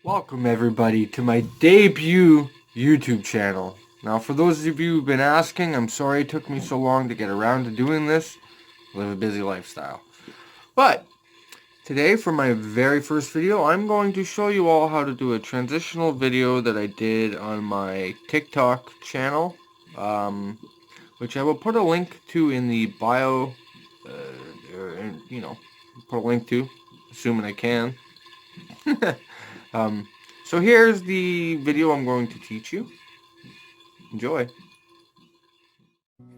Welcome everybody to my debut YouTube channel. Now for those of you who've been asking, I'm sorry it took me so long to get around to doing this. I live a busy lifestyle. But today for my very first video, I'm going to show you all how to do a transitional video that I did on my TikTok channel, which I will put a link to in the bio, put a link to, assuming I can. So here's the video I'm going to teach you. Enjoy.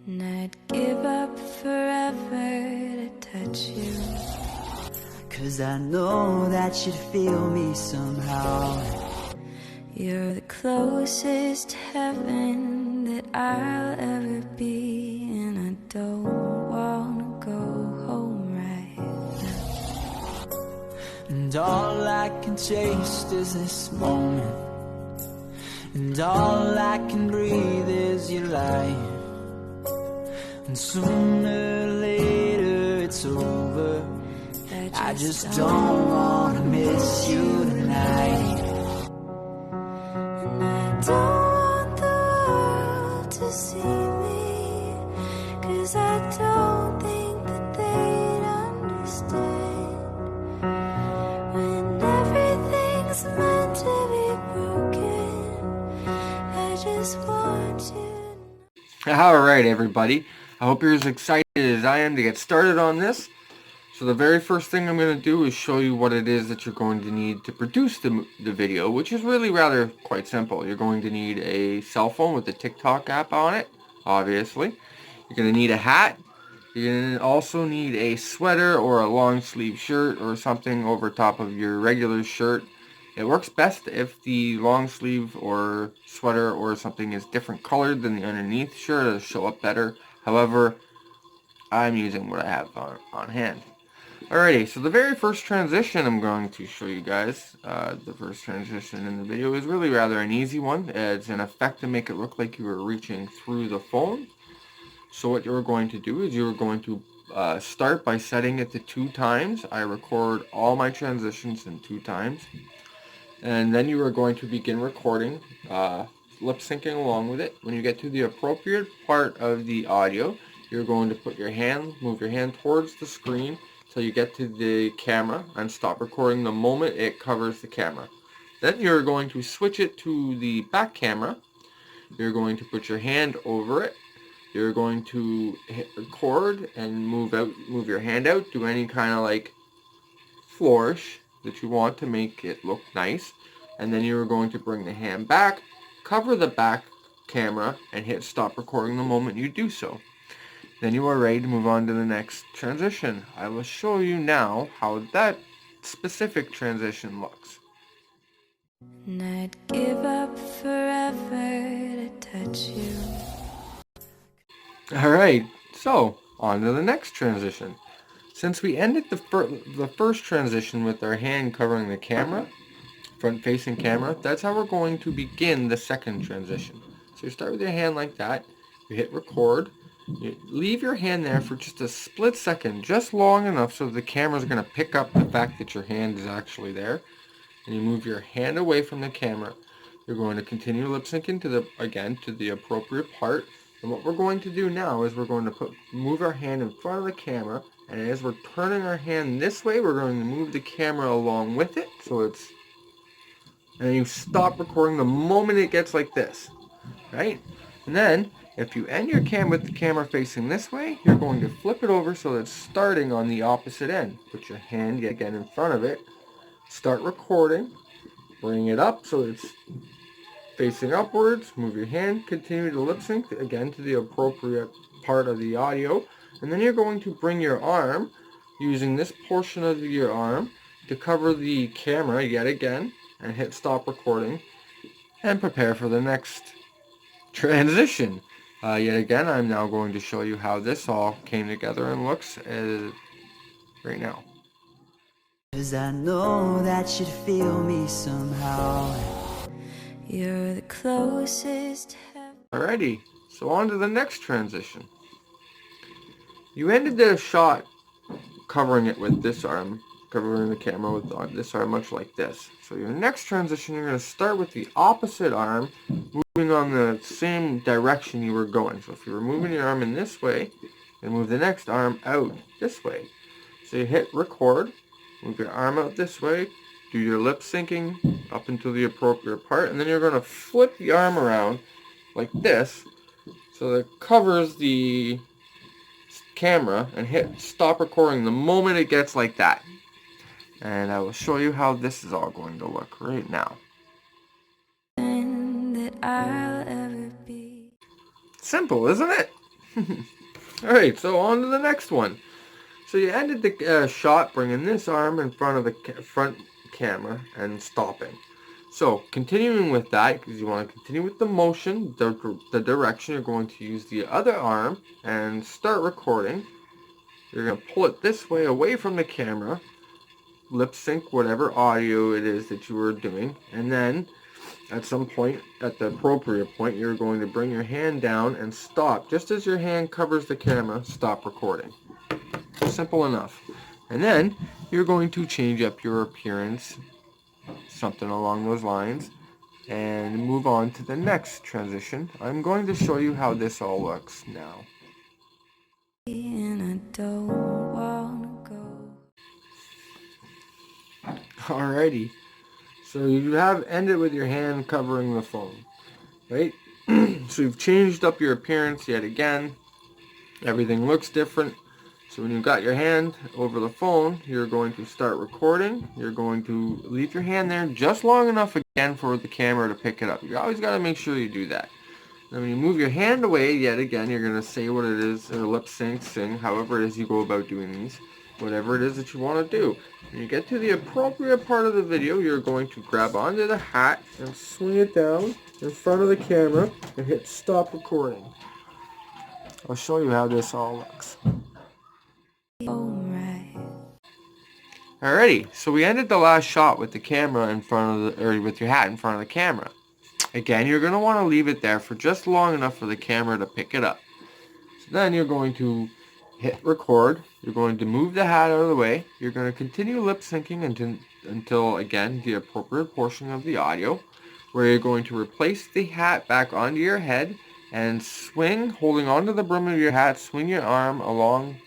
And I'd give up forever to touch you, 'cause I know that you'd feel me somehow. you're the closest to heaven that I'll ever be, and I don't wanna go home right now. And all I can taste is this moment, and all I can breathe is your light. And sooner or later it's over. I just don't wanna miss you tonight. And I don't want the world to see me, 'cause I don't think that they'd understand when everything's meant to be broken. I just want you. Alright everybody, I hope you're as excited as I am to get started on this. So the very first thing I'm going to do is show you what it is that you're going to need to produce the video, which is really rather quite simple. You're going to need a cell phone with the TikTok app on it, obviously. You're going to need a hat. You're going to also need a sweater or a long sleeve shirt or something over top of your regular shirt. It works best if the long sleeve or sweater or something is different colored than the underneath shirt. It'll show up better. However, I'm using what I have on hand. Alrighty, so the very first transition I'm going to show you guys, the first transition in the video is really rather an easy one. It's an effect to make it look like you were reaching through the phone. So what you're going to do is you're going to start by setting it to 2 times. I record all my transitions in 2 times. And then you are going to begin recording, lip syncing along with it. When you get to the appropriate part of the audio, you're going to move your hand towards the screen till you get to the camera and stop recording the moment it covers the camera. Then you're going to switch it to the back camera. You're going to put your hand over it. You're going to hit record and move your hand out, do any kind of like flourish that you want to make it look nice. And then you're going to bring the hand back, cover the back camera, and hit stop recording the moment you do so. Then you are ready to move on to the next transition. I will show you now how that specific transition looks. And I'd give up forever to touch you. Alright, so on to the next transition. Since we ended the first transition with our hand covering the camera, front-facing camera, that's how we're going to begin the second transition. So you start with your hand like that, you hit record, you leave your hand there for just a split second, just long enough so the camera's going to pick up the fact that your hand is actually there, and you move your hand away from the camera. You're going to continue lip syncing to the appropriate part. And what we're going to do now is we're going to move our hand in front of the camera, and as we're turning our hand this way, we're going to move the camera along with it, and you stop recording the moment it gets like this, right? And then, if you end your cam with the camera facing this way, you're going to flip it over so it's starting on the opposite end. Put your hand again in front of it, start recording, bring it up so it's facing upwards, move your hand, continue to lip sync again to the appropriate part of the audio, and then you're going to bring your arm, using this portion of your arm, to cover the camera yet again, and hit stop recording, and prepare for the next transition. Yet again, I'm now going to show you how this all came together and looks right now. 'Cause I know that you'd feel me somehow. You're the closest to heaven. Alrighty, so on to the next transition. You ended the shot covering it with this arm, covering the camera with this arm, much like this. So your next transition, you're going to start with the opposite arm, moving on the same direction you were going. So if you were moving your arm in this way, and move the next arm out this way. So you hit record, move your arm out this way, do your lip syncing up until the appropriate part, and then you're going to flip the arm around like this so that it covers the camera, and hit stop recording the moment it gets like that. And I will show you how this is all going to look right now. That I'll ever be. Simple, isn't it? Alright, so on to the next one. So you ended the shot bringing this arm in front of the front camera and stopping. So continuing with that, because you want to continue with the motion, the direction, you're going to use the other arm and start recording. You're going to pull it this way away from the camera, lip sync whatever audio it is that you were doing, and then at some point, at the appropriate point, you're going to bring your hand down and stop. Just as your hand covers the camera, stop recording. Simple enough. And then you're going to change up your appearance, something along those lines, and move on to the next transition. I'm going to show you how this all looks now. And I don't wanna go. Alrighty. So you have ended with your hand covering the phone, right? So you've changed up your appearance yet again. Everything looks different. So when you've got your hand over the phone, you're going to start recording. You're going to leave your hand there just long enough again for the camera to pick it up. You always got to make sure you do that. Then when you move your hand away, yet again, you're going to say what it is, or lip sync, sing, however it is you go about doing these, whatever it is that you want to do. When you get to the appropriate part of the video, you're going to grab onto the hat and swing it down in front of the camera and hit stop recording. I'll show you how this all looks. Alright. Alrighty, so we ended the last shot with the camera in front of the, or with your hat in front of the camera. Again, you're going to want to leave it there for just long enough for the camera to pick it up. So then you're going to hit record. You're going to move the hat out of the way. You're going to continue lip syncing until again, the appropriate portion of the audio, where you're going to replace the hat back onto your head and swing, holding onto the brim of your hat, swing your arm along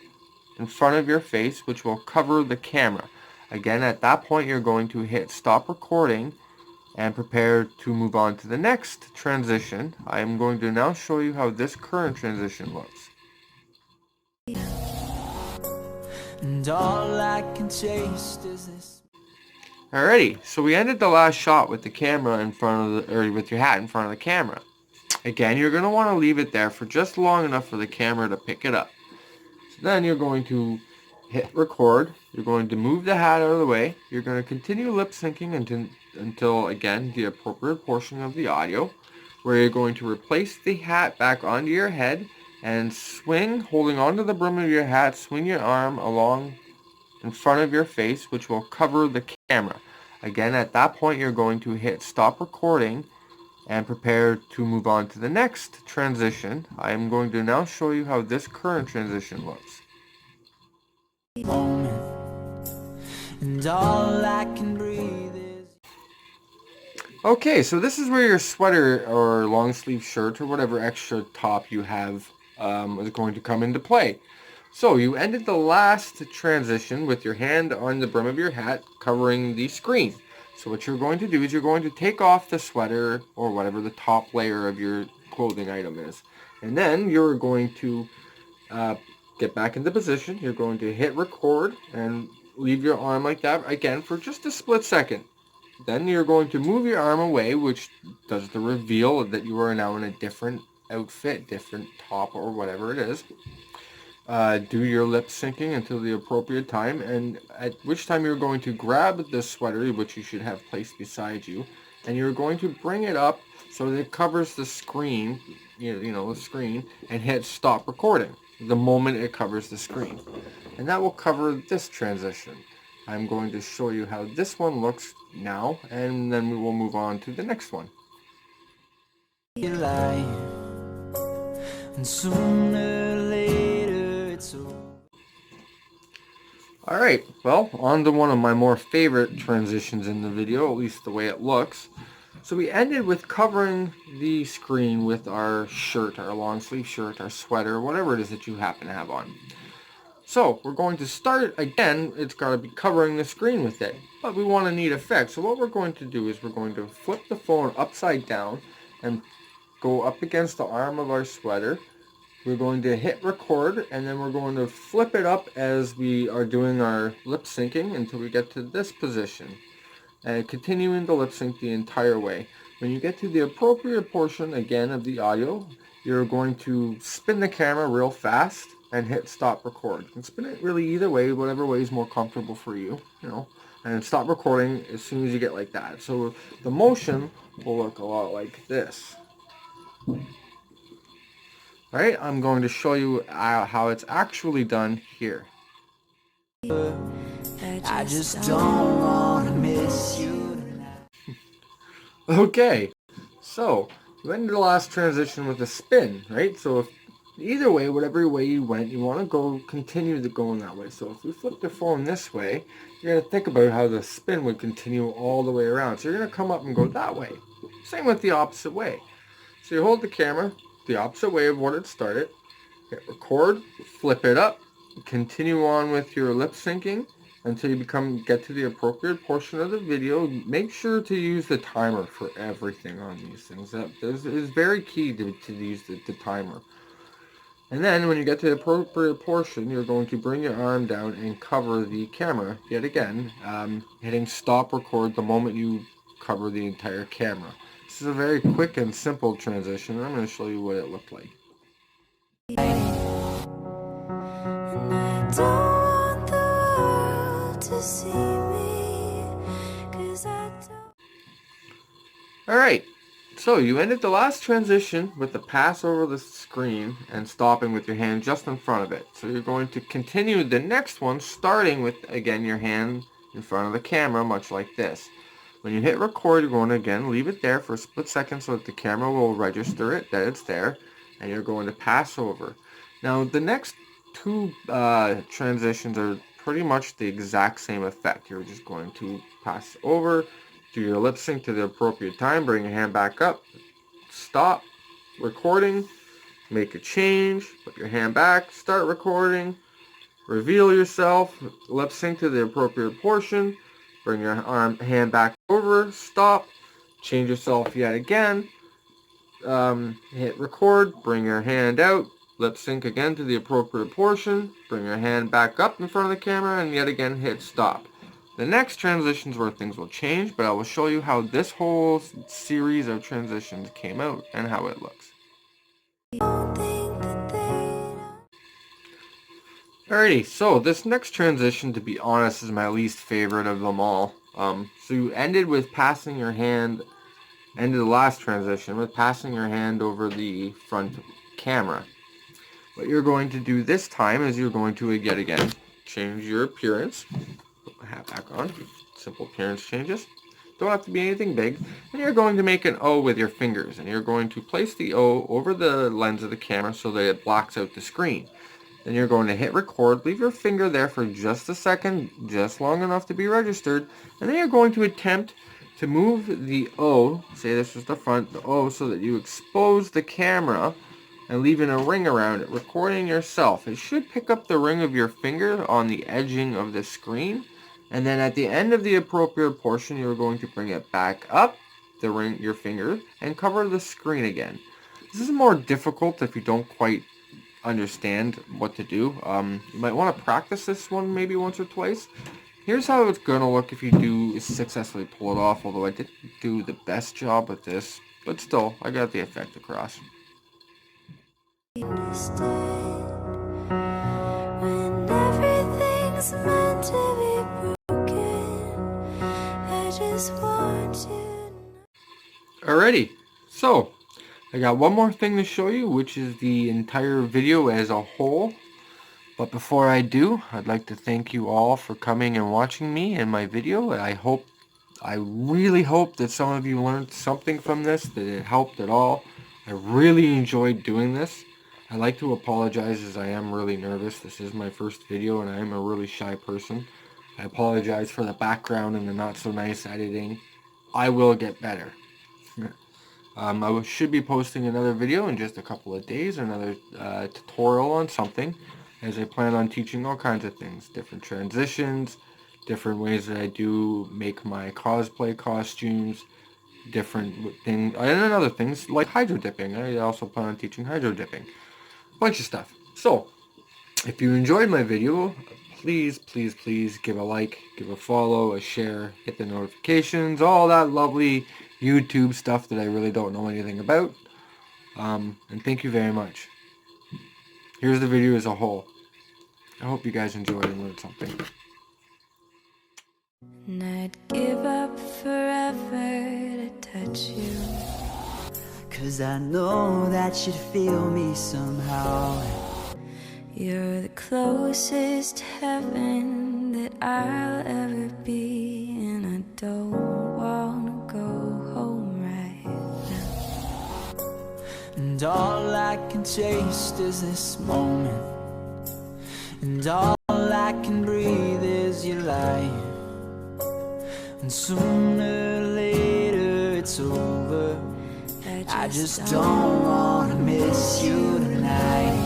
in front of your face, which will cover the camera. Again, at that point, you're going to hit stop recording and prepare to move on to the next transition. I am going to now show you how this current transition looks. And all I can taste is this. Alrighty, so we ended the last shot with the camera in front of the, or with your hat in front of the camera. Again, you're going to want to leave it there for just long enough for the camera to pick it up. So then you're going to hit record. You're going to move the hat out of the way. You're going to continue lip syncing until again, the appropriate portion of the audio, where you're going to replace the hat back onto your head and swing, holding onto the brim of your hat, swing your arm along in front of your face, which will cover the camera. Again, at that point, you're going to hit stop recording and prepare to move on to the next transition. I am going to now show you how this current transition looks. Moment, and all I can breathe is. Okay, so this is where your sweater or long sleeve shirt or whatever extra top you have is going to come into play. So you ended the last transition with your hand on the brim of your hat covering the screen. So what you're going to do is you're going to take off the sweater or whatever the top layer of your clothing item is. And then you're going to get back into position. You're going to hit record and leave your arm like that again for just a split second. Then you're going to move your arm away, which does the reveal that you are now in a different outfit, different top or whatever it is. Do your lip syncing until the appropriate time, and at which time you're going to grab the sweater, which you should have placed beside you, and you're going to bring it up so that it covers the screen, you know, the screen, and hit stop recording the moment it covers the screen. And that will cover this transition. I'm going to show you how this one looks now, and then we will move on to the next one. You lie, and sooner or later it's over. Alright, well, on to one of my more favorite transitions in the video, at least the way it looks. So we ended with covering the screen with our shirt, our long sleeve shirt, our sweater, whatever it is that you happen to have on. So we're going to start again. It's got to be covering the screen with it, but we want a neat effect. So what we're going to do is we're going to flip the phone upside down and go up against the arm of our sweater. We're going to hit record, and then we're going to flip it up as we are doing our lip syncing until we get to this position, and continuing to lip sync the entire way. When you get to the appropriate portion again of the audio, you're going to spin the camera real fast and hit stop record. You can spin it really either way, whatever way is more comfortable for you, and stop recording as soon as you get like that. So the motion will look a lot like this. Alright, I'm going to show you how it's actually done here. I just don't wanna miss you. Okay, so we ended the last transition with a spin, right? So if either way, whatever way you went, you want to continue going that way. So if we flip the phone this way, you're going to think about how the spin would continue all the way around. So you're going to come up and go that way. Same with the opposite way. So you hold the camera the opposite way of what it started, hit record, flip it up, continue on with your lip syncing until you get to the appropriate portion of the video. Make sure to use the timer for everything on these things. That is very key to use the timer. And then when you get to the appropriate portion, you're going to bring your arm down and cover the camera yet again, hitting stop record the moment you cover the entire camera. This is a very quick and simple transition, and I'm going to show you what it looked like. And I don't want the world to see me, 'cause I don't. Alright, so you ended the last transition with the pass over the screen and stopping with your hand just in front of it. So you're going to continue the next one, starting with, again, your hand in front of the camera, much like this. When you hit record, you're going to, again, leave it there for a split second so that the camera will register it, that it's there, and you're going to pass over. Now, the next two transitions are pretty much the exact same effect. You're just going to pass over, do your lip sync to the appropriate time, bring your hand back up, stop recording, make a change, put your hand back, start recording, reveal yourself, lip sync to the appropriate portion, bring your hand back over, stop, change yourself yet again, hit record, bring your hand out, lip sync again to the appropriate portion, bring your hand back up in front of the camera, and yet again hit stop. The next transitions where things will change, but I will show you how this whole series of transitions came out and how it looks. Alrighty, so this next transition, to be honest, is my least favorite of them all. So you ended the last transition with passing your hand over the front camera. What you're going to do this time is you're going to, yet again, change your appearance. Put my hat back on. Simple appearance changes. Don't have to be anything big. And you're going to make an O with your fingers. And you're going to place the O over the lens of the camera so that it blocks out the screen. Then you're going to hit record, leave your finger there for just a second, just long enough to be registered, and then you're going to attempt to move the O, say this was the front, the O, so that you expose the camera and leaving a ring around it, recording yourself. It should pick up the ring of your finger on the edging of the screen, and then at the end of the appropriate portion, you're going to bring it back up, the ring, your finger, and cover the screen again. This is more difficult if you don't quite understand what to do. You might want to practice this one maybe once or twice. Here's how it's going to look if you do successfully pull it off, although I didn't do the best job with this, but still, I got the effect across. When everything's meant to be broken, I just want you. Alrighty, so I got one more thing to show you, which is the entire video as a whole. But before I do, I'd like to thank you all for coming and watching me and my video. I really hope that some of you learned something from this, that it helped at all. I really enjoyed doing this. I like to apologize as I am really nervous. This is my first video and I am a really shy person. I apologize for the background and the not so nice editing. I will get better. I should be posting another video in just a couple of days, another tutorial on something, as I plan on teaching all kinds of things, different transitions, different ways that I do make my cosplay costumes, different things, and other things like hydro dipping. I also plan on teaching hydro dipping. Bunch of stuff. So, if you enjoyed my video, please, please, please give a like, give a follow, a share, hit the notifications, all that lovely YouTube stuff that I really don't know anything about. And thank you very much. Here's the video as a whole. I hope you guys enjoyed and learned something. And I'd give up forever to touch you. 'Cause I know that you'd feel me somehow. You're the closest to heaven that I'll ever be, and I don't wanna go home right now. And all I can taste is this moment, and all I can breathe is your light. And sooner or later it's over. I just don't wanna miss you tonight.